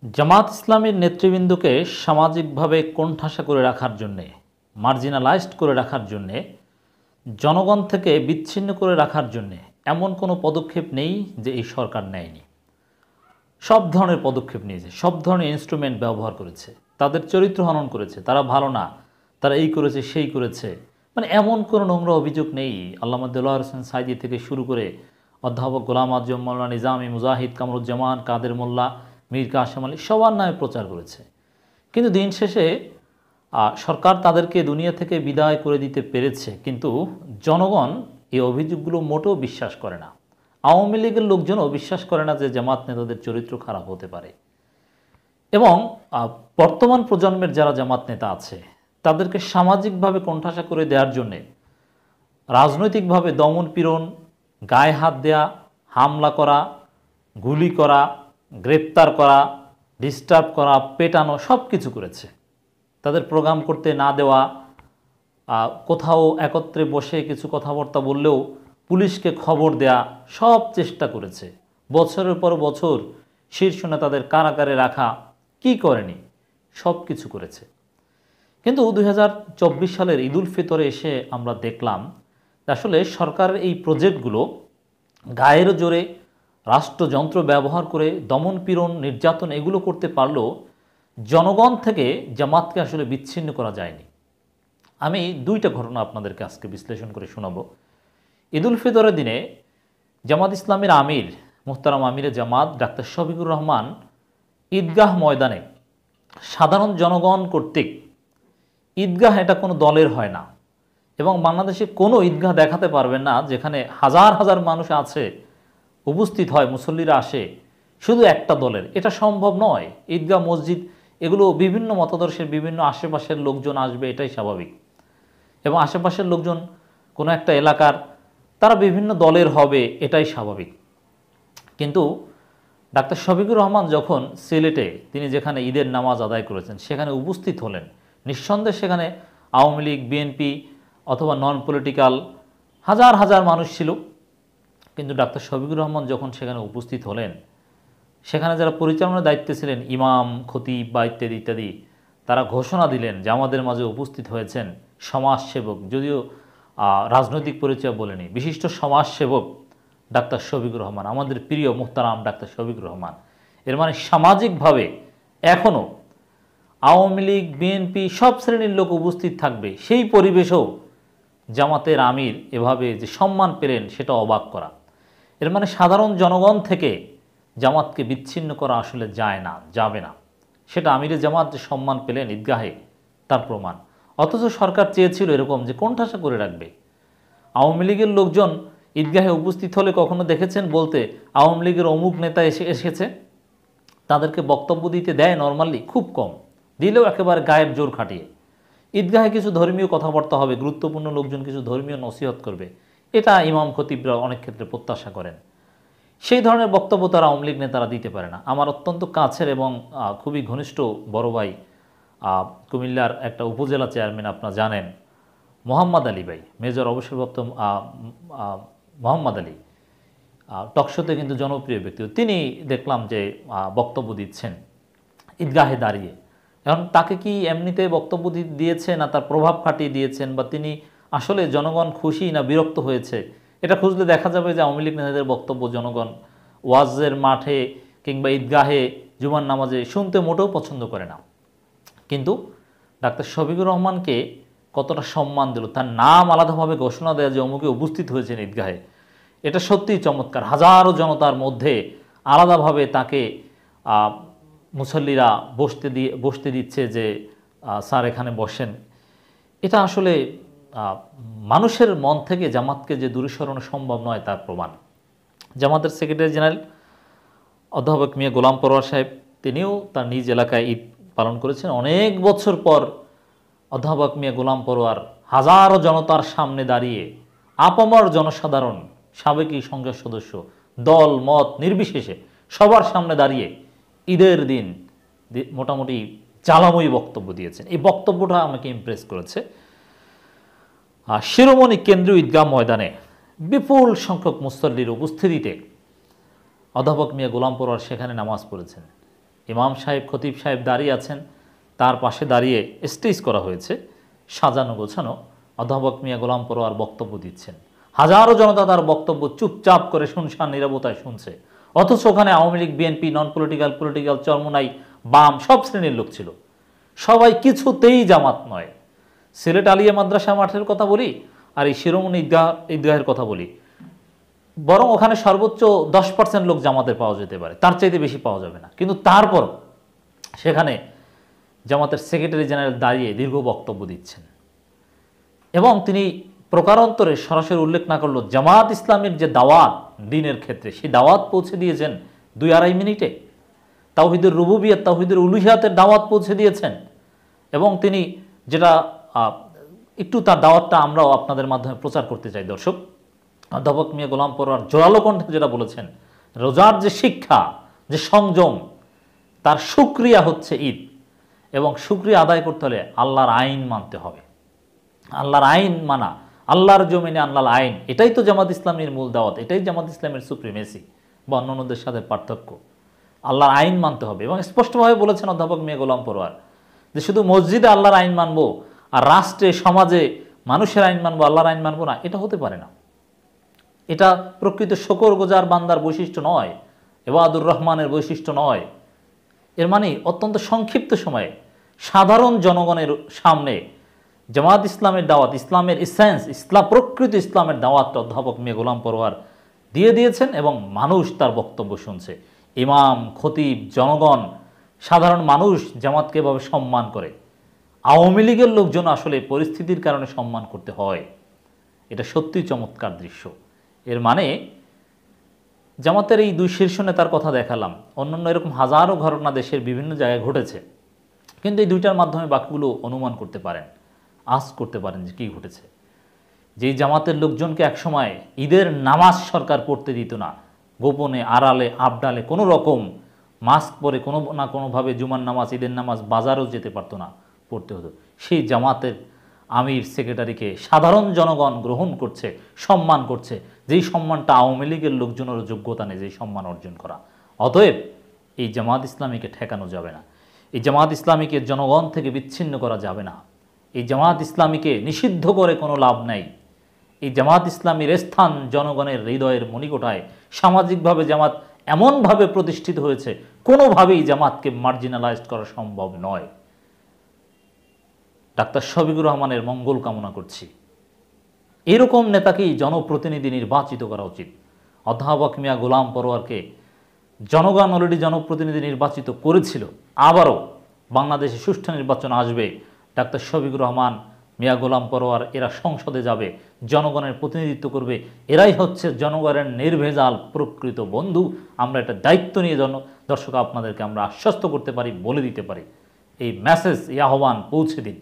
জামাত ইসলামীর নেতৃবৃন্দকে সামাজিকভাবে কোণঠাসা করে রাখার জন্যে, মার্জিনালাইজড করে রাখার জন্যে, জনগণ থেকে বিচ্ছিন্ন করে রাখার জন্যে এমন কোনো পদক্ষেপ নেই যে এই সরকার নেয়নি। সব ধরনের পদক্ষেপ নিয়েছে, সব ধরনের ইনস্ট্রুমেন্ট ব্যবহার করেছে, তাদের চরিত্র হনন করেছে, তারা ভালো না, তারা এই করেছে সেই করেছে, মানে এমন কোনো নোংরা অভিযোগ নেই। আল্লামা দেলোয়ার হোসেন সাঈদী থেকে শুরু করে অধ্যাপক গোলাম আযম, মাওলানা নিজামী, মুজাহিদ, কামরুজ্জামান, কাদের মোল্লা, মীর কাসেম আলী সবার নামে প্রচার করেছে। কিন্তু দিন শেষে সরকার তাদেরকে দুনিয়া থেকে বিদায় করে দিতে পেরেছে, কিন্তু জনগণ এই অভিযোগগুলো মোটেও বিশ্বাস করে না। আওয়ামী লীগের লোকজনও বিশ্বাস করে না যে জামাত নেতাদের চরিত্র খারাপ হতে পারে। এবং বর্তমান প্রজন্মের যারা জামাত নেতা আছে তাদেরকে সামাজিকভাবে কোণঠাসা করে দেওয়ার জন্যে রাজনৈতিকভাবে দমন পীড়ন, গায়ে হাত দেয়া, হামলা করা, গুলি করা, গ্রেপ্তার করা, ডিস্টার্ব করা, পেটানো সব কিছু করেছে। তাদের প্রোগ্রাম করতে না দেওয়া, কোথাও একত্রে বসে কিছু কথাবার্তা বললেও পুলিশকে খবর দেয়া, সব চেষ্টা করেছে। বছরের পর বছর শীর্ষ নেতাদের কারাগারে রাখা, কি করেনি, সব কিছু করেছে। কিন্তু 2024 সালের ঈদুল ফিতরে এসে আমরা দেখলাম আসলে সরকারের এই প্রজেক্টগুলো গায়ের জোরে রাষ্ট্রযন্ত্র ব্যবহার করে দমন পীড়ন, নির্যাতন এগুলো করতে পারলেও জনগণ থেকে জামাতকে আসলে বিচ্ছিন্ন করা যায়নি। আমি দুইটা ঘটনা আপনাদেরকে আজকে বিশ্লেষণ করে শোনাবো। ঈদুল ফিতরের দিনে জামাত ইসলামের আমির, মুহতারাম আমিরে জামাত ডাক্তার শফিকুর রহমান ঈদগাহ ময়দানে সাধারণ জনগণ কর্তৃক, ঈদগাহ এটা কোনো দলের হয় না এবং বাংলাদেশে কোনো ঈদগাহ দেখাতে পারবেন না যেখানে হাজার হাজার মানুষ আছে, উপস্থিত হয়, মুসল্লিরা আসে, শুধু একটা দলের। এটা সম্ভব নয়। ঈদগাহ, মসজিদ এগুলো বিভিন্ন মতাদর্শের, বিভিন্ন আশেপাশের লোকজন আসবে, এটাই স্বাভাবিক। এবং আশেপাশের লোকজন কোনো একটা এলাকার, তারা বিভিন্ন দলের হবে, এটাই স্বাভাবিক। কিন্তু ডাক্তার শফিকুর রহমান যখন সিলেটে, তিনি যেখানে ঈদের নামাজ আদায় করেছেন সেখানে উপস্থিত হলেন, নিঃসন্দেহে সেখানে আওয়ামী লীগ, বিএনপি অথবা নন পলিটিক্যাল হাজার হাজার মানুষ ছিল। কিন্তু ডাক্তার শফিকুর রহমান যখন সেখানে উপস্থিত হলেন, সেখানে যারা পরিচালনার দায়িত্বে ছিলেন, ইমাম, খতিব বা ইত্যাদি ইত্যাদি, তারা ঘোষণা দিলেন যে আমাদের মাঝে উপস্থিত হয়েছেন সমাজসেবক, যদিও রাজনৈতিক পরিচয় বলেনি, বিশিষ্ট সমাজসেবক ডাক্তার শফিকুর রহমান, আমাদের প্রিয় মুহতারাম ডাক্তার শফিকুর রহমান। এর মানে সামাজিকভাবে এখনও আওয়ামী লীগ, বিএনপি সব শ্রেণীর লোক উপস্থিত থাকবে, সেই পরিবেশেও জামাতের আমির এভাবে যে সম্মান পেলেন সেটা অবাক করা। এর মানে সাধারণ জনগণ থেকে জামাতকে বিচ্ছিন্ন করা আসলে যায় না, যাবে না। সেটা আমিরে জামাত যে সম্মান পেলেন ঈদগাহে, তার প্রমাণ। অথচ সরকার চেয়েছিল এরকম যে কোণঠাসা করে রাখবে। আওয়ামী লীগের লোকজন ঈদগাহে উপস্থিত হলে কখনো দেখেছেন বলতে আওয়ামী লীগের অমুক নেতা এসেছে? তাদেরকে বক্তব্য দিতে দেয় নর্মালি, খুব কম, দিলেও একেবারে গায়ের জোর খাটিয়ে। ঈদগাহে কিছু ধর্মীয় কথাবার্তা হবে, গুরুত্বপূর্ণ লোকজন কিছু ধর্মীয় নসিহত করবে, এটা ইমাম খতিবরা অনেক ক্ষেত্রে প্রত্যাশা করেন। সেই ধরনের বক্তব্য তারা আওয়ামী লীগ নেতারা দিতে পারে না। আমার অত্যন্ত কাছের এবং খুবই ঘনিষ্ঠ বড় ভাই, কুমিল্লার একটা উপজেলা চেয়ারম্যান, আপনারা জানেন, মোহাম্মদ আলী ভাই, মেজর অবসরপ্রাপ্ত মোহাম্মদ আলী, টকশোতে কিন্তু জনপ্রিয় ব্যক্তি, তিনি দেখলাম যে বক্তব্য দিচ্ছেন ঈদগাহে দাঁড়িয়ে। এখন তাকে কি এমনিতে বক্তব্য দিয়েছে, না তার প্রভাব খাটিয়ে দিয়েছেন, বা তিনি আসলে জনগণ খুশি না বিরক্ত হয়েছে, এটা খুঁজলে দেখা যাবে যে আওয়ামী লীগ নেতাদের বক্তব্য জনগণ ওয়াজের মাঠে কিংবা ঈদগাহে জুমার নামাজে শুনতে মোটেও পছন্দ করে না। কিন্তু ডাক্তার শফিকুর রহমানকে কতটা সম্মান দিল, তার নাম আলাদাভাবে ঘোষণা দেয়া যে অমুকে উপস্থিত হয়েছেন ঈদগাহে, এটা সত্যিই চমৎকার। হাজারো জনতার মধ্যে আলাদাভাবে তাকে মুসল্লিরা বসতে দিচ্ছে যে স্যার এখানে বসেন। এটা আসলে মানুষের মন থেকে জামাতকে যে দূরে সরানো সম্ভব নয় তার প্রমাণ। জামাতের সেক্রেটারি জেনারেল অধ্যাপক মিয়া গোলাম পরোয়ার সাহেব, তিনিও তার নিজ এলাকায় ঈদ পালন করেছেন। অনেক বছর পর অধ্যাপক মিয়া গোলাম পরোয়ার হাজারো জনতার সামনে দাঁড়িয়ে, আপামর জনসাধারণ, সাবেকি সংসদ সদস্য, দল মত নির্বিশেষে সবার সামনে দাঁড়িয়ে ঈদের দিন মোটামুটি জ্বালাময়ী বক্তব্য দিয়েছেন। এই বক্তব্যটা আমাকে ইমপ্রেস করেছে। শিরোমণি কেন্দ্রীয় ঈদগাহ ময়দানে বিপুল সংখ্যক মুসল্লির উপস্থিতিতে অধ্যাপক মিয়া গোলাম পরোয়ার সেখানে নামাজ পড়েছেন। ইমাম সাহেব খতিব সাহেব দাঁড়িয়ে আছেন, তার পাশে দাঁড়িয়ে স্টেজ করা হয়েছে সাজানো গোছানো, অধ্যাপক মিয়া গোলাম পরোয়ার বক্তব্য দিচ্ছেন। হাজারো জনতা তার বক্তব্য চুপচাপ করে শুনশান নীরবতায় শুনছে, অথচ ওখানে Awami League, BNP, non political, political, Charmonai, বাম সব শ্রেণীর লোক ছিল। সবাই কিছুতেই জামাত নয়। সিলেট আলিয়া মাদ্রাসা মাঠের কথা বলি আর এই শিরোমণি ঈদগাহের কথা বলি, বরং ওখানে সর্বোচ্চ 10% লোক জামাতের পাওয়া যেতে পারে, তার চাইতে বেশি পাওয়া যাবে না। কিন্তু তারপর সেখানে জামাতের সেক্রেটারি জেনারেল দাঁড়িয়ে দীর্ঘ বক্তব্য দিচ্ছেন এবং তিনি প্রকারান্তরে সরাসরি উল্লেখ না করলেও জামাত ইসলামের যে দাওয়াত দিনের ক্ষেত্রে, সেই দাওয়াত পৌঁছে দিয়েছেন 2-2.5 মিনিটে। তাওহীদুর রুবুবিয়্যাত, তাওহীদুর উলুহিয়াতের দাওয়াত পৌঁছে দিয়েছেন এবং তিনি যেটা একটু তার দাওয়াতটা আমরাও আপনাদের মাধ্যমে প্রচার করতে চাই দর্শক। অধ্যাপক মিয়া গোলাম পরোয়ার জোরালো কণ্ঠে যেটা বলেছেন, রোজার যে শিক্ষা, যে সংযম, তার শুকরিয়া হচ্ছে ঈদ, এবং শুকরিয়া আদায় করতে হলে আল্লাহর আইন মানতে হবে। আল্লাহর আইন মানা, আল্লাহর জমিনে আল্লাহর আইন, এটাই তো জামাত ইসলামের মূল দাওয়াত, এটাই জামাত ইসলামের সুপ্রিমেসি বা অন্যান্যদের সাথে পার্থক্য। আল্লাহর আইন মানতে হবে এবং স্পষ্টভাবে বলেছেন অধ্যাপক মিয়া গোলাম পরোয়ার যে শুধু মসজিদে আল্লাহর আইন মানবো আর রাষ্ট্রে সমাজে মানুষের আইন মানবো, আল্লাহর আইন মানবো না, এটা হতে পারে না। এটা প্রকৃত শকরগুজার বান্দার বৈশিষ্ট্য নয়, ইবাদুর রহমানের বৈশিষ্ট্য নয়। এর মানে অত্যন্ত সংক্ষিপ্ত সময়ে সাধারণ জনগণের সামনে জামাত ইসলামের দাওয়াত, ইসলামের এসেন্স, প্রকৃত ইসলামের দাওয়াতটা অধ্যাপক মিয়া গোলাম পরোয়ার দিয়ে দিয়েছেন এবং মানুষ তার বক্তব্য শুনছে। ইমাম, খতিব, জনগণ, সাধারণ মানুষ জামাতকে এভাবে সম্মান করে। আওয়ামী লীগের লোকজন আসলে পরিস্থিতির কারণে সম্মান করতে হয়। এটা সত্যিই চমৎকার দৃশ্য। এর মানে জামাতের এই 2 শীর্ষ নেতার কথা দেখালাম, অন্যান্য এরকম হাজারো ঘটনা দেশের বিভিন্ন জায়গায় ঘটেছে, কিন্তু এই 2টার মাধ্যমে বাকিগুলো অনুমান করতে পারেন, আজ করতে পারেন যে কী ঘটেছে। যেই জামাতের লোকজনকে একসময় ঈদের নামাজ সরকার পড়তে দিত না, গোপনে, আড়ালে, আবডালে, কোনো রকম মাস্ক পরে কোনো না কোনোভাবে জুমার নামাজ, ঈদের নামাজ বাজারও যেতে পারতো না, পড়তে হতো, সেই জামাতের আমির সেক্রেটারিকে সাধারণ জনগণ গ্রহণ করছে, সম্মান করছে, যেই সম্মানটা আওয়ামী লীগের লোকজনেরও যোগ্যতা নেই যেই সম্মান অর্জন করা। অতএব এই জামাত ইসলামীকে ঠেকানো যাবে না, এই জামাত ইসলামীকে জনগণ থেকে বিচ্ছিন্ন করা যাবে না, এই জামাত ইসলামীকে নিষিদ্ধ করে কোনো লাভ নাই। এই জামাত ইসলামীর স্থান জনগণের হৃদয়ের মণিকোঠায়। সামাজিকভাবে জামাত এমনভাবে প্রতিষ্ঠিত হয়েছে, কোনোভাবেই জামাতকে মার্জিনালাইজড করা সম্ভব নয়। ডাক্তার শফিকুর রহমানের মঙ্গল কামনা করছি। এরকম নেতাকেই জনপ্রতিনিধি নির্বাচিত করা উচিত। অধ্যাপক মিয়া গোলাম পরোয়ারকে জনগণ অলরেডি জনপ্রতিনিধি নির্বাচিত করেছিল, আবারও বাংলাদেশে সুষ্ঠু নির্বাচন আসবে, ডাক্তার শফিকুর রহমান, মিয়া গোলাম পরোয়ার এরা সংসদে যাবে, জনগণের প্রতিনিধিত্ব করবে। এরাই হচ্ছে জনগণের নির্ভেজাল প্রকৃত বন্ধু। আমরা এটা দায়িত্ব নিয়ে দর্শক আপনাদেরকে আমরা আশ্বস্ত করতে পারি, বলে দিতে পারি। এই মেসেজ, এই আহ্বান পৌঁছে দিন।